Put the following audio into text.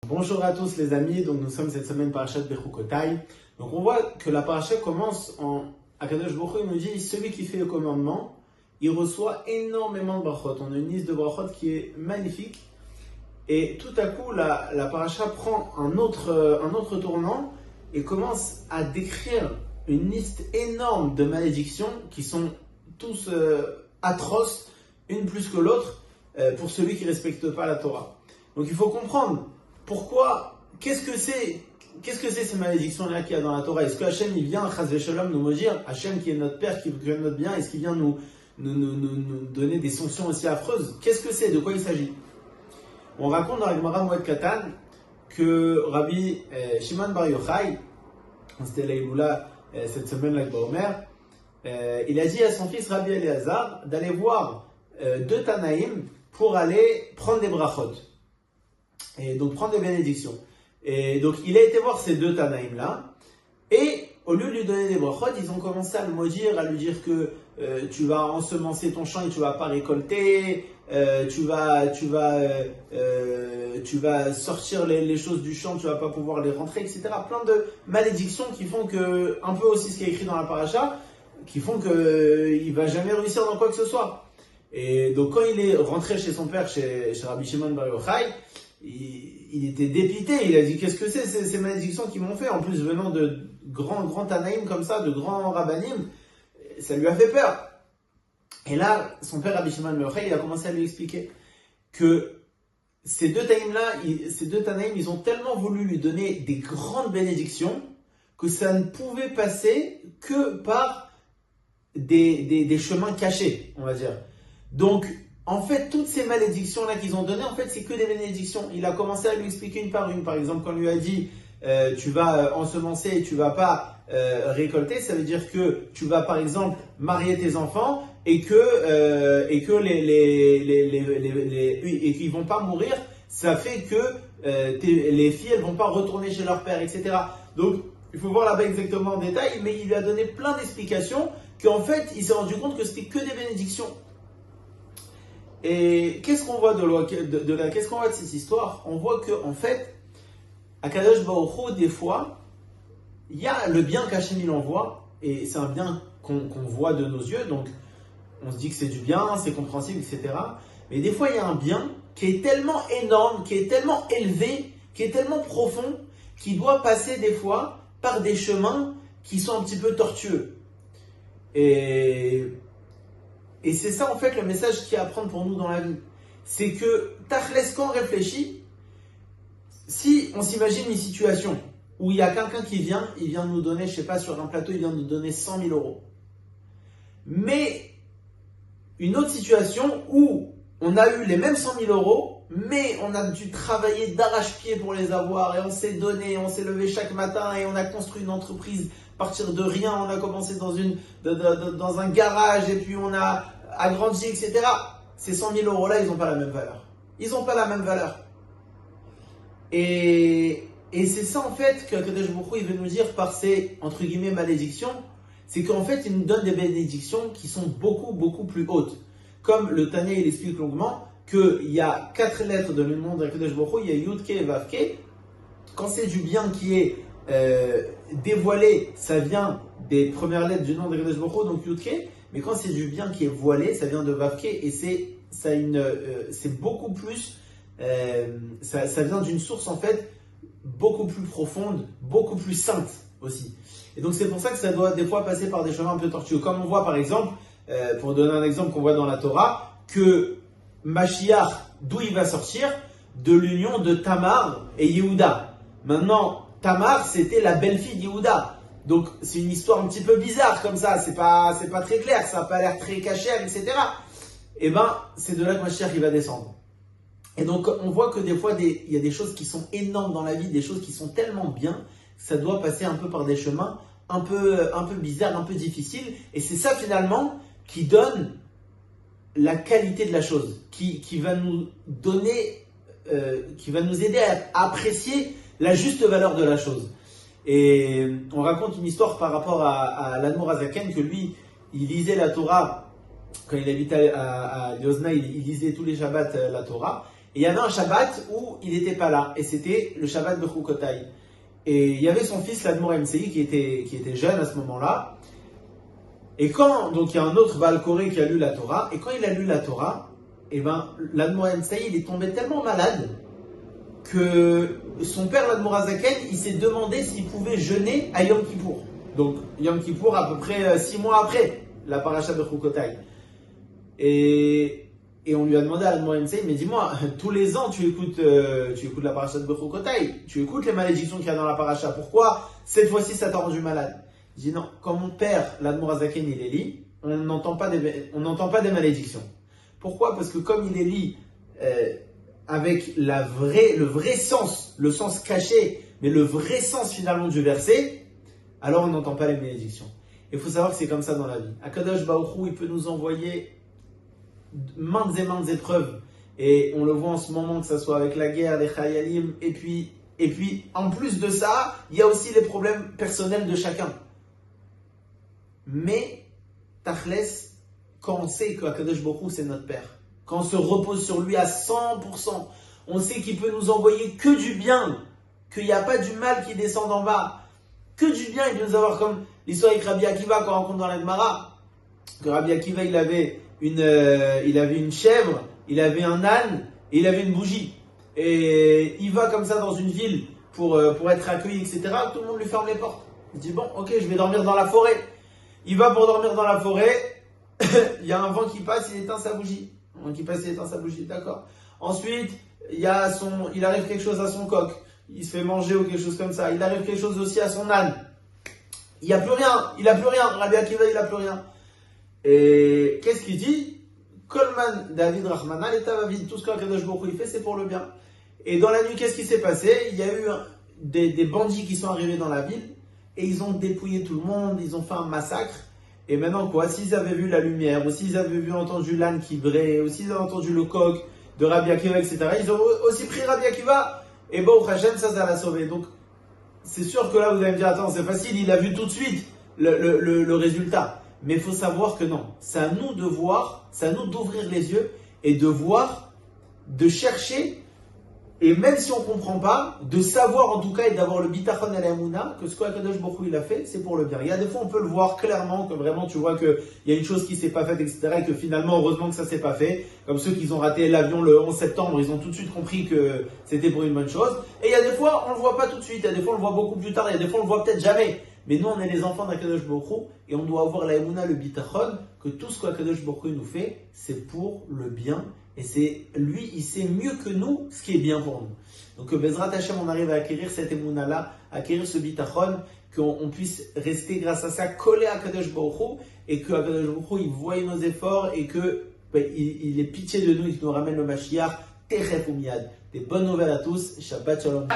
Bonjour à tous les amis, donc nous sommes cette semaine parashat Bechukotai. Donc on voit que la parasha commence en Akadosh Baruch Hu, il nous dit celui qui fait le commandement, il reçoit énormément de brachot. On a une liste de brachot qui est magnifique. Et tout à coup, la parasha prend un autre tournant et commence à décrire une liste énorme de malédictions qui sont tous atroces, une plus que l'autre, pour celui qui ne respecte pas la Torah. Donc il faut comprendre pourquoi, qu'est-ce que c'est ces malédictions-là qu'il y a dans la Torah. Est-ce que Hachem il vient, Chas v'Shalom, nous maudire, Hachem qui est notre Père, qui veut notre bien, est-ce qu'il vient nous donner des sanctions aussi affreuses? Qu'est-ce que c'est? De quoi il s'agit? On raconte dans la Gemara Moed Katan que Rabbi Shimon Bar Yochai, c'était la Iboula cette semaine, l'Akba Omer, il a dit à son fils Rabbi Eliezer d'aller voir deux Tanaïm pour aller prendre des brachot. Et donc prendre des bénédictions. Et donc il a été voir ces deux Tanaïm là, et au lieu de lui donner des brachot, ils ont commencé à le maudire, à lui dire que tu vas ensemencer ton champ et tu vas pas récolter, tu vas sortir les choses du champ, tu vas pas pouvoir les rentrer, etc. Plein de malédictions qui font que, un peu aussi ce qui est écrit dans la paracha, qui font qu'il va jamais réussir dans quoi que ce soit. Et donc quand il est rentré chez son père, chez Rabbi Shimon Bar Yochai, il était dépité, il a dit qu'est-ce que c'est ces malédictions qu'ils m'ont fait, en plus venant de grands Tanaïm comme ça, de grands Rabbanim, ça lui a fait peur. Et là, son père Rabbi Shimon Bar Yochai, il a commencé à lui expliquer que ces deux Tanaïm, ils ont tellement voulu lui donner des grandes bénédictions que ça ne pouvait passer que par des chemins cachés, on va dire. Donc, en fait, toutes ces malédictions-là qu'ils ont données, en fait, c'est que des bénédictions. Il a commencé à lui expliquer une par une. Par exemple, quand on lui a dit tu vas ensemencer et tu vas pas récolter, ça veut dire que tu vas, par exemple, marier tes enfants et qu'ils vont pas mourir. Ça fait que les filles, elles vont pas retourner chez leur père, etc. Donc, il faut voir là-bas exactement en détail, mais il lui a donné plein d'explications qu'en fait, il s'est rendu compte que c'était que des bénédictions. Et qu'est-ce qu'on voit qu'est-ce qu'on voit de cette histoire? On voit que en fait, à Kadosh Baruch Hu, des fois, il y a le bien qu'Hachem il envoie, et c'est un bien qu'on voit de nos yeux, donc on se dit que c'est du bien, c'est compréhensible, etc. Mais des fois, il y a un bien qui est tellement énorme, qui est tellement élevé, qui est tellement profond, qui doit passer des fois par des chemins qui sont un petit peu tortueux. Et c'est ça en fait le message qu'il y a à prendre pour nous dans la vie. C'est que, tachles, quand on réfléchit, si on s'imagine une situation où il y a quelqu'un qui vient, il vient nous donner, je sais pas, sur un plateau, il vient nous donner 100 000 euros. Mais une autre situation où on a eu les mêmes 100 000 euros, mais on a dû travailler d'arrache-pied pour les avoir, et on s'est donné, on s'est levé chaque matin, et on a construit une entreprise, partir de rien, on a commencé dans un garage, et puis on a agrandi, etc. Ces 100 000 euros-là, ils n'ont pas la même valeur. Ils n'ont pas la même valeur. Et c'est ça, en fait, que Kadosh Baruch Hu, il veut nous dire par ces, entre guillemets, malédictions, c'est qu'en fait, il nous donne des bénédictions qui sont beaucoup plus hautes. Comme le Tanya, il explique longuement, qu'il y a 4 lettres de le nom de Kadosh Baruch Hu, il y a Yud-Ke et Vav-Ke. Quand c'est du bien qui est dévoilé, ça vient des premières lettres du nom de Kadosh Baruch Hu, donc Yud-Ke. Mais quand c'est du bien qui est voilé, ça vient de Vav-Ke, et c'est beaucoup plus, ça vient d'une source en fait beaucoup plus profonde, beaucoup plus sainte aussi. Et donc c'est pour ça que ça doit des fois passer par des chemins un peu tortueux. Comme on voit par exemple, pour donner un exemple qu'on voit dans la Torah, que Mashiach, d'où il va sortir? De l'union de Tamar et Yehuda. Maintenant, Tamar, c'était la belle-fille de Yehuda. Donc, c'est une histoire un petit peu bizarre comme ça. C'est pas très clair. Ça n'a pas l'air très caché, etc. Et ben, c'est de là que Mashiach, il va descendre. Et donc, on voit que des fois, il y a des choses qui sont énormes dans la vie, des choses qui sont tellement bien, ça doit passer un peu par des chemins un peu bizarres, un peu difficiles. Et c'est ça, finalement, qui donne la qualité de la chose, qui va nous donner, qui va nous aider à apprécier la juste valeur de la chose. Et on raconte une histoire par rapport à l'Admor Hazaken, que lui, il lisait la Torah, quand il habitait à Yozna, il lisait tous les Shabbats la Torah, Et il y avait un Shabbat où il n'était pas là, et c'était le Shabbat de Chukotai. Et il y avait son fils, l'Admor MCI, qui était jeune à ce moment-là. Et donc il y a un autre Baal Koré qui a lu la Torah, et quand il a lu la Torah, l'Admor MCI, il est tombé tellement malade que son père, l'Admor Azaken, il s'est demandé s'il pouvait jeûner à Yom Kippour. Donc Yom Kippour à peu près 6 mois après la paracha de Chukotai. Et on lui a demandé à l'Admor MCI, mais dis-moi, tous les ans tu écoutes la paracha de Chukotai, tu écoutes les malédictions qu'il y a dans la paracha, pourquoi cette fois-ci ça t'a rendu malade? Il dit non, quand mon père, l'Admor Azaken, il est lit, on n'entend pas des malédictions. Pourquoi? Parce que comme il est lit avec le vrai sens, le sens caché, mais le vrai sens finalement du verset, alors on n'entend pas les malédictions. Il faut savoir que c'est comme ça dans la vie. Akadosh Baruch Hu, il peut nous envoyer maintes et maintes épreuves. Et on le voit en ce moment, que ce soit avec la guerre, les Chayalim, et puis en plus de ça, il y a aussi les problèmes personnels de chacun. Mais, Tachles, quand on sait que Akadosh Baruch Hu, c'est notre Père, quand on se repose sur lui à 100%, on sait qu'il peut nous envoyer que du bien, qu'il n'y a pas du mal qui descend d'en bas, que du bien. Il peut nous avoir comme l'histoire avec Rabbi Akiva qu'on rencontre dans la Gemara, que Rabbi Akiva il avait une chèvre, il avait un âne et il avait une bougie. Et il va comme ça dans une ville pour être accueilli, etc. Tout le monde lui ferme les portes. Il dit bon, ok, je vais dormir dans la forêt. Il va pour dormir dans la forêt. Il y a un vent qui passe, il éteint sa bougie. Un vent qui passe, il éteint sa bougie, d'accord. Ensuite, il arrive quelque chose à son coq. Il se fait manger ou quelque chose comme ça. Il arrive quelque chose aussi à son âne. Il n'a plus rien. Rabbi Akiva, il n'a plus rien. Et qu'est-ce qu'il dit? Kolman David Rahmana, l'état va vide. Tout ce qu'Akadosh Baruch Hu il fait, c'est pour le bien. Et dans la nuit, qu'est-ce qui s'est passé? Il y a eu des bandits qui sont arrivés dans la ville et ils ont dépouillé tout le monde, ils ont fait un massacre. Et maintenant quoi? S'ils avaient vu la lumière, ou s'ils avaient entendu l'âne qui brûlait, ou s'ils avaient entendu le coq de Rabbi Akiva, etc., ils ont aussi pris Rabbi Akiva. Et bon, Hachem, ça l'a sauvé. Donc, c'est sûr que là, vous allez me dire, attends, c'est facile, il a vu tout de suite le résultat. Mais il faut savoir que non. C'est à nous de voir, c'est à nous d'ouvrir les yeux et de voir, de chercher, et même si on ne comprend pas, de savoir en tout cas et d'avoir le bitachon et l'amuna, que ce qu'Akadosh Baruch Hu il a fait, c'est pour le bien. Il y a des fois, on peut le voir clairement, que vraiment tu vois qu'il y a une chose qui ne s'est pas faite, etc., et que finalement, heureusement que ça ne s'est pas fait. Comme ceux qui ont raté l'avion le 11 septembre, ils ont tout de suite compris que c'était pour une bonne chose. Et il y a des fois, on ne le voit pas tout de suite, il y a des fois, on le voit beaucoup plus tard, il y a des fois, on le voit peut-être jamais. Mais nous, on est les enfants d'Akadosh Baruch Hu, et on doit avoir la emuna, le bitachon, que tout ce qu'Akadosh Baruch Hu nous fait, c'est pour le bien. Et c'est lui, il sait mieux que nous ce qui est bien pour nous. Donc, Bezrat Hashem, on arrive à acquérir cette emuna-là, à acquérir ce bitachon, qu'on puisse rester grâce à ça collé à Akadosh Baruch Hu, et que Akadosh Baruch Hu, il voie nos efforts, et que il ait pitié de nous, il nous ramène le Mashiach, Techef ou Miad. Des bonnes nouvelles à tous, Shabbat Shalom.